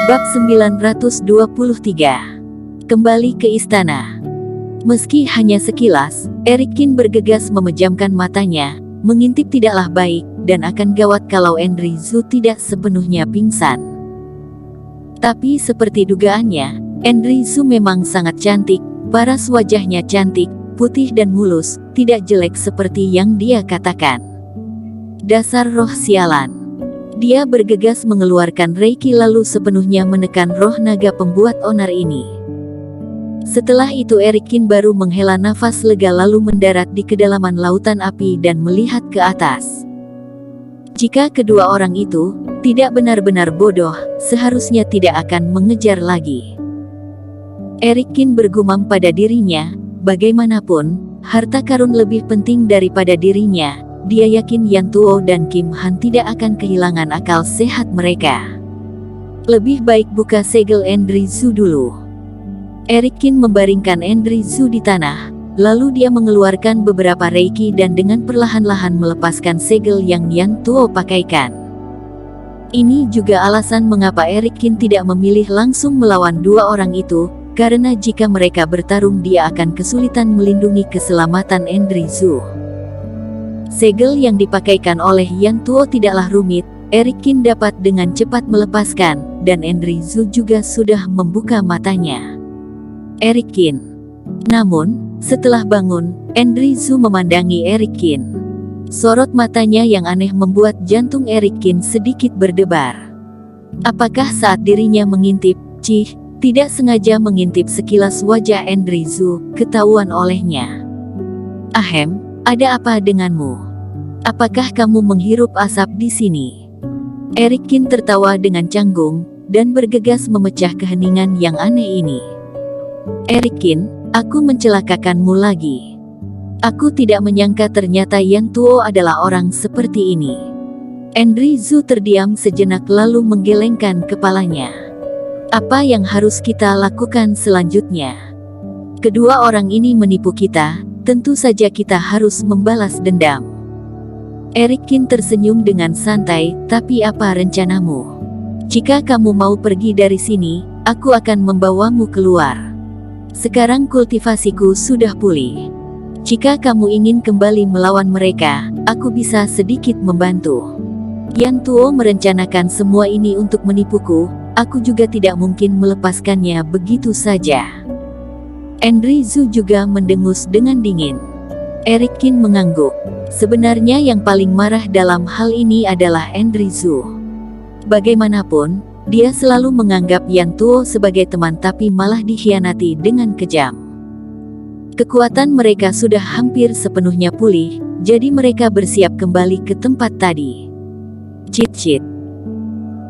Bab 923. Kembali ke istana. Meski hanya sekilas, Erikin bergegas memejamkan matanya, mengintip tidaklah baik, dan akan gawat kalau Enri Zu tidak sepenuhnya pingsan. Tapi seperti dugaannya, Enri Zu memang sangat cantik, paras wajahnya cantik, putih dan mulus, tidak jelek seperti yang dia katakan. Dasar roh sialan. Dia bergegas mengeluarkan reiki lalu sepenuhnya menekan roh naga pembuat onar ini. Setelah itu Erikin baru menghela nafas lega lalu mendarat di kedalaman lautan api dan melihat ke atas. Jika kedua orang itu tidak benar-benar bodoh, seharusnya tidak akan mengejar lagi. Erikin bergumam pada dirinya, bagaimanapun, harta karun lebih penting daripada dirinya. Dia yakin Yan Tuo dan Kim Han tidak akan kehilangan akal sehat mereka. Lebih baik buka segel Enri Zu dulu. Erikin membaringkan Enri Zu di tanah, lalu dia mengeluarkan beberapa reiki dan dengan perlahan-lahan melepaskan segel yang Yan Tuo pakaikan. Ini juga alasan mengapa Erikin tidak memilih langsung melawan dua orang itu, karena jika mereka bertarung dia akan kesulitan melindungi keselamatan Enri Zu. Segel yang dipakaikan oleh Yan Tuo tidaklah rumit, Erikin dapat dengan cepat melepaskan, dan Enri Zu juga sudah membuka matanya. Erikin. Namun, setelah bangun, Enri Zu memandangi Erikin. Sorot matanya yang aneh membuat jantung Erikin sedikit berdebar. Apakah saat dirinya mengintip, tidak sengaja mengintip sekilas wajah Enri Zu, ketahuan olehnya. Ahem. Ada apa denganmu? Apakah kamu menghirup asap di sini? Erikin tertawa dengan canggung, dan bergegas memecah keheningan yang aneh ini. Erikin, aku mencelakakanmu lagi. Aku tidak menyangka ternyata Yan Tuo adalah orang seperti ini. Enri Zu terdiam sejenak lalu menggelengkan kepalanya. Apa yang harus kita lakukan selanjutnya? Kedua orang ini menipu kita. Tentu saja kita harus membalas dendam. Erikin tersenyum dengan santai, tapi apa rencanamu? Jika kamu mau pergi dari sini, aku akan membawamu keluar. Sekarang kultivasiku sudah pulih. Jika kamu ingin kembali melawan mereka, aku bisa sedikit membantu. Yan Tuo merencanakan semua ini untuk menipuku, aku juga tidak mungkin melepaskannya begitu saja. Enri Zu juga mendengus dengan dingin. Erikin mengangguk. Sebenarnya yang paling marah dalam hal ini adalah Enri Zu. Bagaimanapun, dia selalu menganggap Yan Tuo sebagai teman tapi malah dikhianati dengan kejam. Kekuatan mereka sudah hampir sepenuhnya pulih, jadi mereka bersiap kembali ke tempat tadi. Cit-cit.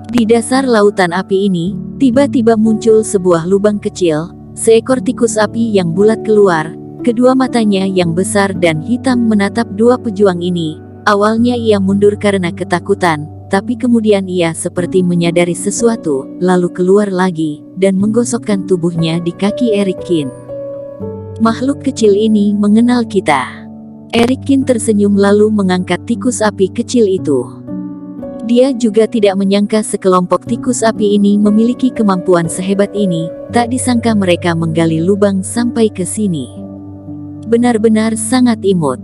Di dasar lautan api ini, tiba-tiba muncul sebuah lubang kecil. Seekor tikus api yang bulat keluar, kedua matanya yang besar dan hitam menatap dua pejuang ini. Awalnya ia mundur karena ketakutan, tapi kemudian ia seperti menyadari sesuatu, lalu keluar lagi, dan menggosokkan tubuhnya di kaki Erikin. Makhluk kecil ini mengenal kita. Erikin tersenyum lalu mengangkat tikus api kecil itu. Dia juga tidak menyangka sekelompok tikus api ini memiliki kemampuan sehebat ini, tak disangka mereka menggali lubang sampai ke sini. Benar-benar sangat imut.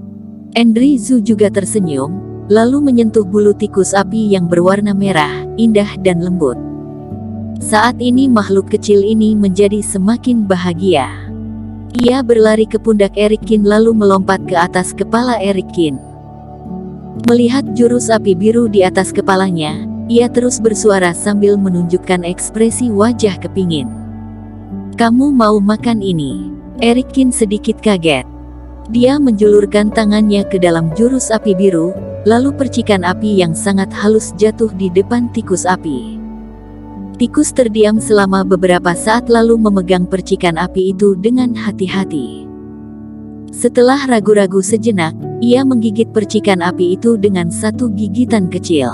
Enri Zu juga tersenyum, lalu menyentuh bulu tikus api yang berwarna merah, indah dan lembut. Saat ini makhluk kecil ini menjadi semakin bahagia. Ia berlari ke pundak Erikin lalu melompat ke atas kepala Erikin. Melihat jurus api biru di atas kepalanya, ia terus bersuara sambil menunjukkan ekspresi wajah kepingin. Kamu mau makan ini? Erikin sedikit kaget. Dia menjulurkan tangannya ke dalam jurus api biru, lalu percikan api yang sangat halus jatuh di depan tikus api. Tikus terdiam selama beberapa saat lalu memegang percikan api itu dengan hati-hati. Setelah ragu-ragu sejenak, ia menggigit percikan api itu dengan satu gigitan kecil.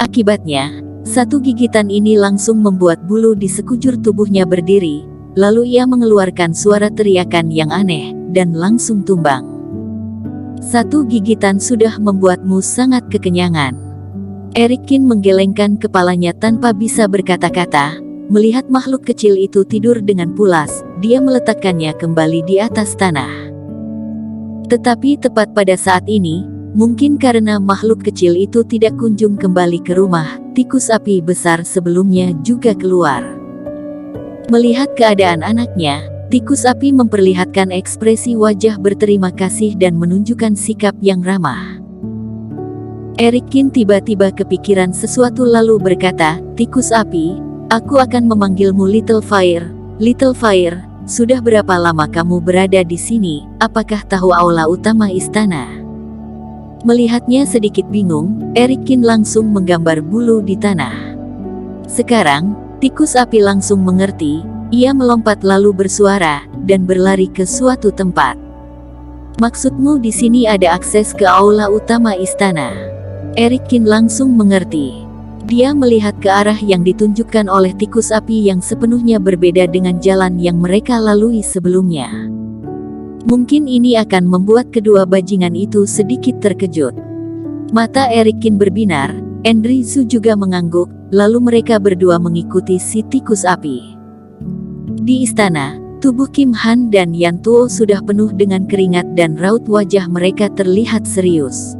Akibatnya, satu gigitan ini langsung membuat bulu di sekujur tubuhnya berdiri, lalu ia mengeluarkan suara teriakan yang aneh, dan langsung tumbang. Satu gigitan sudah membuatmu sangat kekenyangan. Erikin menggelengkan kepalanya tanpa bisa berkata-kata. Melihat makhluk kecil itu tidur dengan pulas, dia meletakkannya kembali di atas tanah. Tetapi tepat pada saat ini, mungkin karena makhluk kecil itu tidak kunjung kembali ke rumah, tikus api besar sebelumnya juga keluar. Melihat keadaan anaknya, tikus api memperlihatkan ekspresi wajah berterima kasih dan menunjukkan sikap yang ramah. Erikin tiba-tiba kepikiran sesuatu lalu berkata, "Tikus api, aku akan memanggilmu Little Fire. Little Fire, sudah berapa lama kamu berada di sini? Apakah tahu aula utama istana?" Melihatnya sedikit bingung, Erikin langsung menggambar bulu di tanah. Sekarang, tikus api langsung mengerti. Ia melompat lalu bersuara dan berlari ke suatu tempat. "Maksudmu di sini ada akses ke aula utama istana?" Erikin langsung mengerti. Dia melihat ke arah yang ditunjukkan oleh tikus api yang sepenuhnya berbeda dengan jalan yang mereka lalui sebelumnya. Mungkin ini akan membuat kedua bajingan itu sedikit terkejut. Mata Erikin berbinar, Andrew juga mengangguk, lalu mereka berdua mengikuti si tikus api. Di istana, tubuh Kim Han dan Yan Tuo sudah penuh dengan keringat dan raut wajah mereka terlihat serius.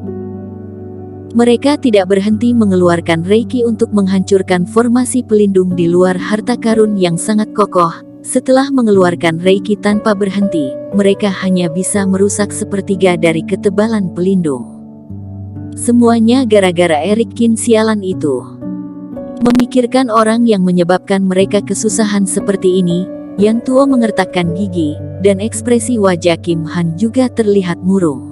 Mereka tidak berhenti mengeluarkan reiki untuk menghancurkan formasi pelindung di luar harta karun yang sangat kokoh. Setelah mengeluarkan reiki tanpa berhenti, mereka hanya bisa merusak sepertiga dari ketebalan pelindung. Semuanya gara-gara Erikin sialan itu. Memikirkan orang yang menyebabkan mereka kesusahan seperti ini, Yan Tuo mengertakkan gigi, dan ekspresi wajah Kim Han juga terlihat murung.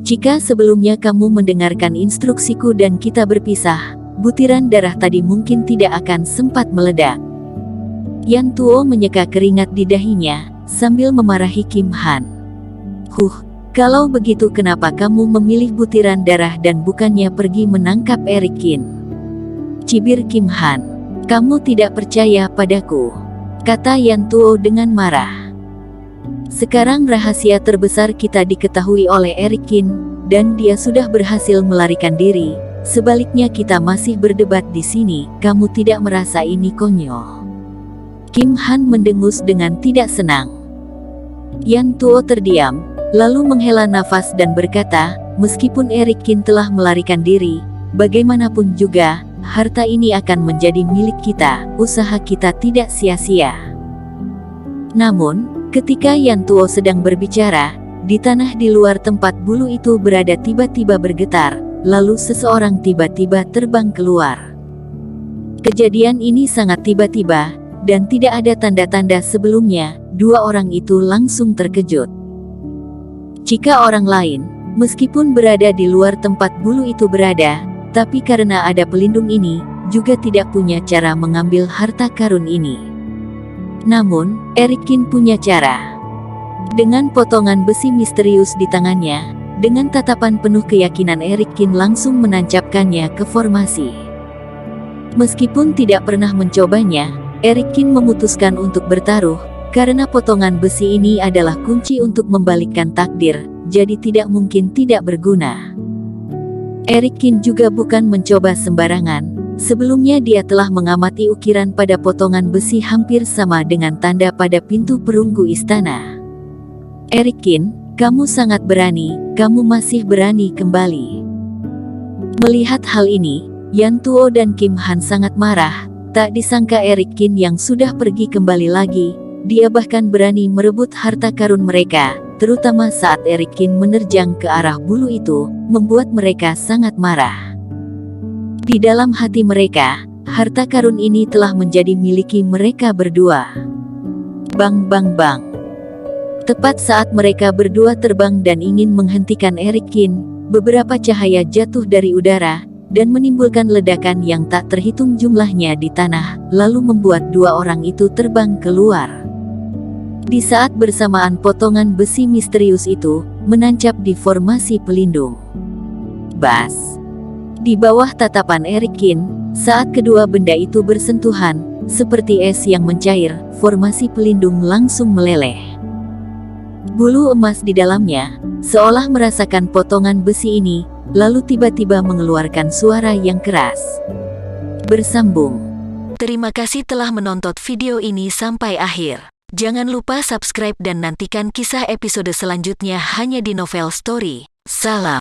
"Jika sebelumnya kamu mendengarkan instruksiku dan kita berpisah, butiran darah tadi mungkin tidak akan sempat meledak." Yan Tuo menyeka keringat di dahinya, sambil memarahi Kim Han. Kalau begitu kenapa kamu memilih butiran darah dan bukannya pergi menangkap Erikin?" Cibir Kim Han. "Kamu tidak percaya padaku," kata Yan Tuo dengan marah. "Sekarang rahasia terbesar kita diketahui oleh Erikin, dan dia sudah berhasil melarikan diri. Sebaliknya kita masih berdebat di sini, kamu tidak merasa ini konyol?" Kim Han mendengus dengan tidak senang. Yan Tuo terdiam, lalu menghela nafas dan berkata, "Meskipun Erikin telah melarikan diri, bagaimanapun juga, harta ini akan menjadi milik kita, usaha kita tidak sia-sia." Namun, ketika Yan Tuo sedang berbicara, di tanah di luar tempat bulu itu berada tiba-tiba bergetar, lalu seseorang tiba-tiba terbang keluar. Kejadian ini sangat tiba-tiba, dan tidak ada tanda-tanda sebelumnya. Dua orang itu langsung terkejut. Jika orang lain, meskipun berada di luar tempat bulu itu berada, tapi karena ada pelindung ini, juga tidak punya cara mengambil harta karun ini. Namun, Erikin punya cara. Dengan potongan besi misterius di tangannya, dengan tatapan penuh keyakinan Erikin langsung menancapkannya ke formasi. Meskipun tidak pernah mencobanya, Erikin memutuskan untuk bertaruh, karena potongan besi ini adalah kunci untuk membalikkan takdir, jadi tidak mungkin tidak berguna. Erikin juga bukan mencoba sembarangan. Sebelumnya dia telah mengamati ukiran pada potongan besi hampir sama dengan tanda pada pintu perunggu istana. "Erikin, kamu sangat berani, kamu masih berani kembali." Melihat hal ini, Yan Tuo dan Kim Han sangat marah. Tak disangka Erikin yang sudah pergi kembali lagi, dia bahkan berani merebut harta karun mereka, terutama saat Erikin menerjang ke arah bulu itu, membuat mereka sangat marah. Di dalam hati mereka, harta karun ini telah menjadi miliki mereka berdua. Bang bang bang. Tepat saat mereka berdua terbang dan ingin menghentikan Erikin, beberapa cahaya jatuh dari udara, dan menimbulkan ledakan yang tak terhitung jumlahnya di tanah, lalu membuat dua orang itu terbang keluar. Di saat bersamaan potongan besi misterius itu, menancap di formasi pelindung. Bas. Di bawah tatapan Erikin, saat kedua benda itu bersentuhan, seperti es yang mencair, formasi pelindung langsung meleleh. Bulu emas di dalamnya, seolah merasakan potongan besi ini, lalu tiba-tiba mengeluarkan suara yang keras. Bersambung. Terima kasih telah menonton video ini sampai akhir. Jangan lupa subscribe dan nantikan kisah episode selanjutnya hanya di Novel Story. Salam.